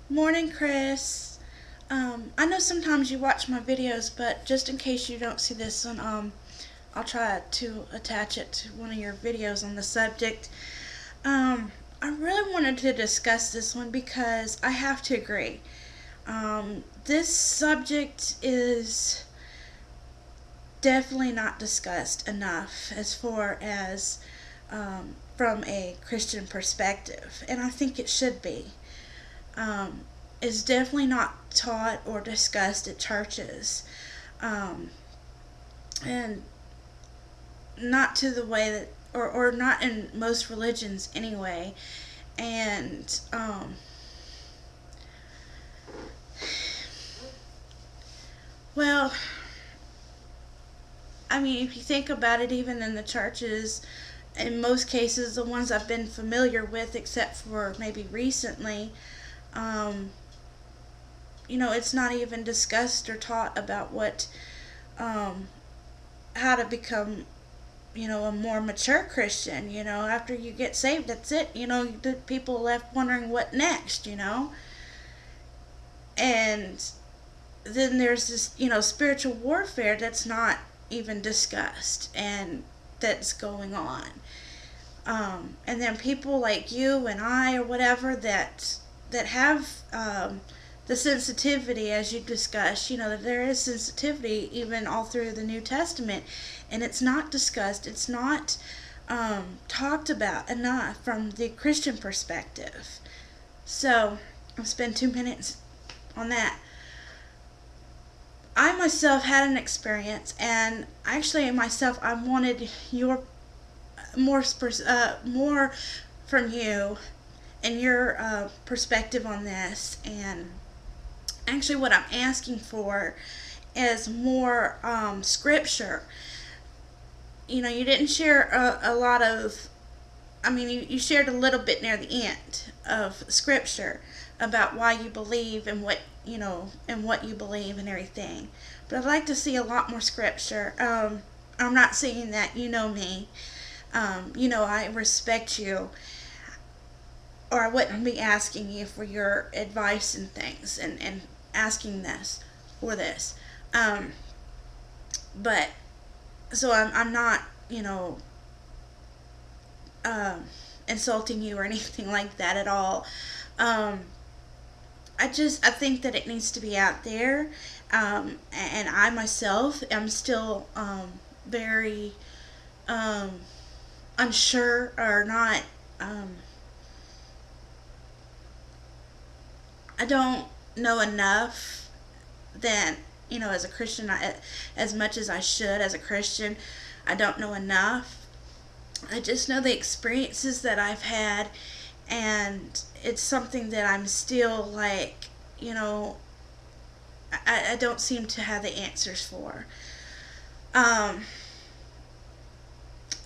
Morning, Chris. I know sometimes you watch my videos, but just in case you don't see this one, I'll try to attach it to one of your videos on the subject. I really wanted to discuss this one because I have to agree. This subject is definitely not discussed enough as far as from a Christian perspective, and I think it should be. um, is definitely not taught or discussed at churches, um, and not to the way that, or not in most religions anyway. And well, I mean, if you think about it, even in the churches, in most cases, the ones I've been familiar with, except for maybe recently, um, it's not even discussed or taught about um, how to become a more mature Christian. After you get saved, that's it. The people left wondering what next. And then there's this, spiritual warfare that's not even discussed and that's going on. And then people like you and I or whatever that have the sensitivity, as you discussed, that there is sensitivity even all through the New Testament, and it's not discussed. It's not talked about enough from the Christian perspective. So I'll spend 2 minutes on that. I myself had an experience, and actually myself, I wanted your more from you and your perspective on this. And actually, what I'm asking for is more scripture. You didn't share a lot of. I mean, you shared a little bit near the end of scripture about why you believe and what you believe and everything. But I'd like to see a lot more scripture. I'm not saying that you know me. I respect you, or I wouldn't be asking you for your advice and things, and asking this or this. Um, but so I'm not, um, insulting you or anything like that at all. Um, I think that it needs to be out there, and I myself am still very um, unsure or not. Um, I don't know enough that as a Christian, as much as I should as a Christian, I don't know enough. I just know the experiences that I've had, and it's something that I'm still like, you know, I don't seem to have the answers for. Um,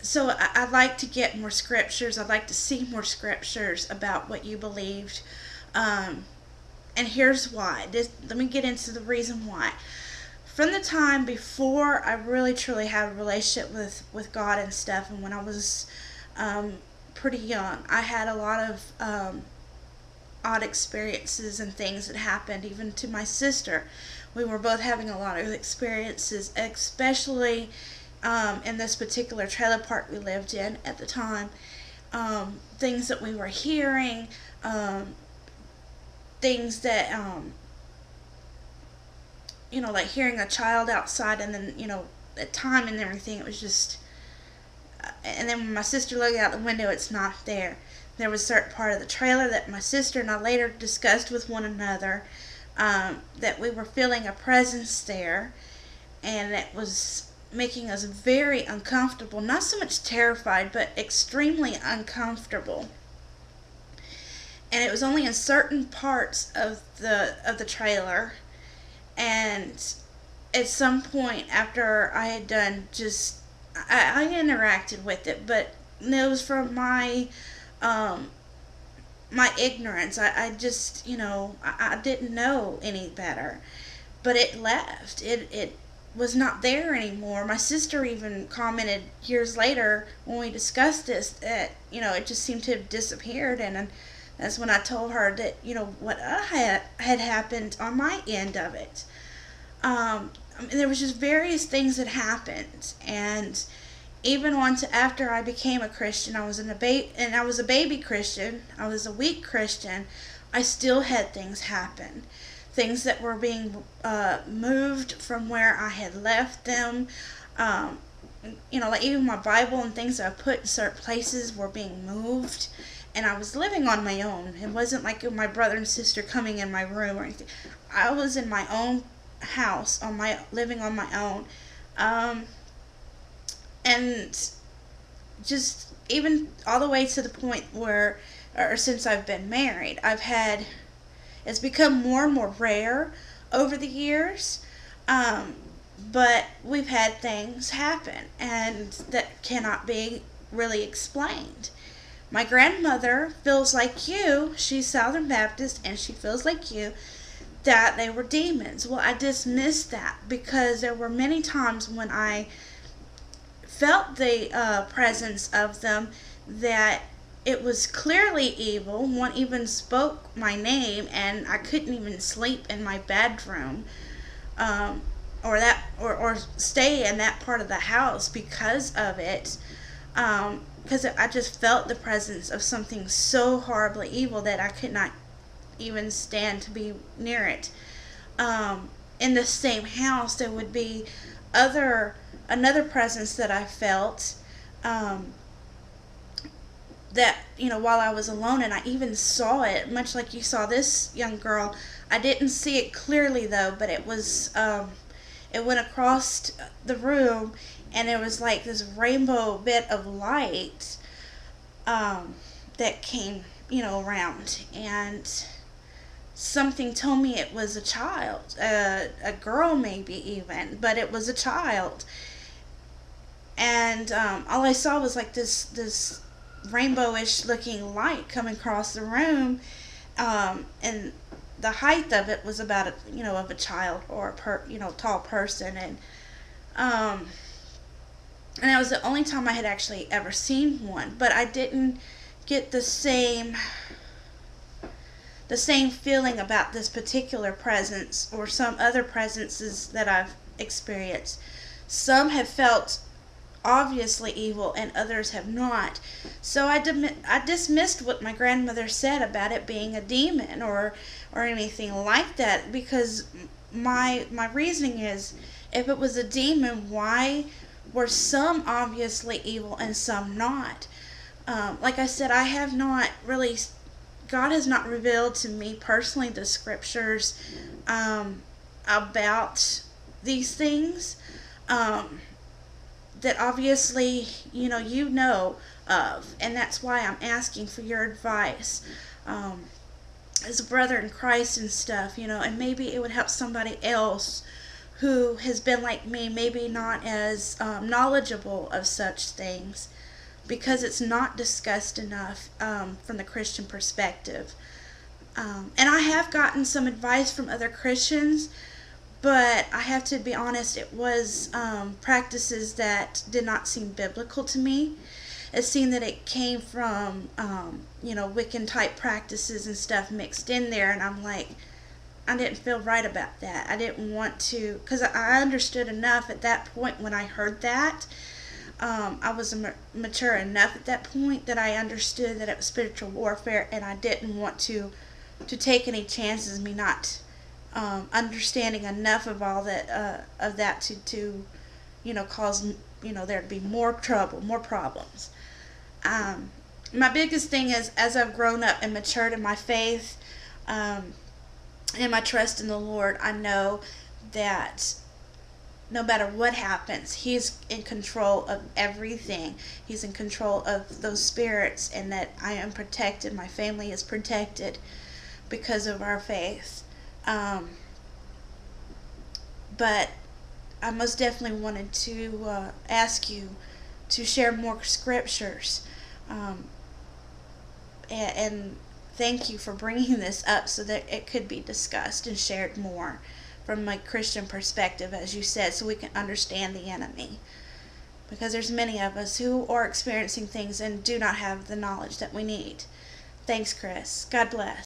so I'd like to get more scriptures. I'd like to see more scriptures about what you believed. Um, and here's why. Let me get into the reason why. From the time before I really truly had a relationship with God and stuff, and when I was um, pretty young, I had a lot of odd experiences and things that happened, even to my sister. We were both having a lot of experiences, especially in this particular trailer park we lived in at the time. Things that we were hearing, um, things that like hearing a child outside, and then at time and everything, it was just. And then when my sister looked out the window, it's not there. There was a certain part of the trailer that my sister and I later discussed with one another, that we were feeling a presence there, and it was making us very uncomfortable. Not so much terrified, but extremely uncomfortable. And it was only in certain parts of the trailer. And at some point after I had done just I interacted with it, but it was from um, my ignorance. I just I didn't know any better, but it left. It was not there anymore. My sister even commented years later when we discussed this that it just seemed to have disappeared, and That's when I told her that, what I had happened on my end of it. I mean, there was just various things that happened, and even once after I became a Christian, I was a baby Christian. I was a weak Christian. I still had things happen, things that were being moved from where I had left them. Um, like even my Bible and things that I put in certain places were being moved, and I was living on my own. It wasn't like my brother and sister coming in my room or anything. I was in my own house, living on my own. Um, and just even all the way to the point where, or since I've been married, it's become more and more rare over the years. Um, but we've had things happen, and that cannot be really explained. My grandmother feels like you, she's Southern Baptist, and she feels like you, that they were demons. Well, I dismissed that because there were many times when I felt the presence of them, that it was clearly evil. One even spoke my name, and I couldn't even sleep in my bedroom, um, or stay in that part of the house because of it. Because I just felt the presence of something so horribly evil that I could not even stand to be near it. In the same house, there would be other another presence that I felt, um, that while I was alone, and I even saw it, much like you saw this young girl. I didn't see it clearly though, but it went across the room, and it was like this rainbow bit of light, that came around, and something told me it was a child, a girl maybe even, but it was a child. And all I saw was like this rainbowish looking light coming across the room, and the height of it was about of a child, or tall person, um, and that was the only time I had actually ever seen one. But I didn't get the same feeling about this particular presence or some other presences that I've experienced. Some have felt obviously evil, and others have not. So I dismissed what my grandmother said about it being a demon or anything like that, because my reasoning is, if it was a demon, why were some obviously evil and some not? Like I said, I have not really. God has not revealed to me personally the scriptures, about these things. Um, that obviously of, and that's why I'm asking for your advice, as a brother in Christ and stuff, and maybe it would help somebody else who has been like me, maybe not as knowledgeable of such things, because it's not discussed enough, from the Christian perspective. And I have gotten some advice from other Christians, but I have to be honest, it was practices that did not seem biblical to me. It seemed that it came from, Wiccan type practices and stuff mixed in there, and I'm like, I didn't feel right about that. I didn't want to, because I understood enough at that point when I heard that. I was mature enough at that point that I understood that it was spiritual warfare, and I didn't want to take any chances, me not understanding enough of all that, of that to cause there to be more trouble, more problems. My biggest thing is, as I've grown up and matured in my faith, and my trust in the Lord, I know that no matter what happens, He's in control of everything. He's in control of those spirits, and that I am protected. My family is protected because of our faith. But I most definitely wanted to ask you to share more scriptures, and thank you for bringing this up so that it could be discussed and shared more from a Christian perspective, as you said, so we can understand the enemy. Because there's many of us who are experiencing things and do not have the knowledge that we need Thanks, Chris. God bless.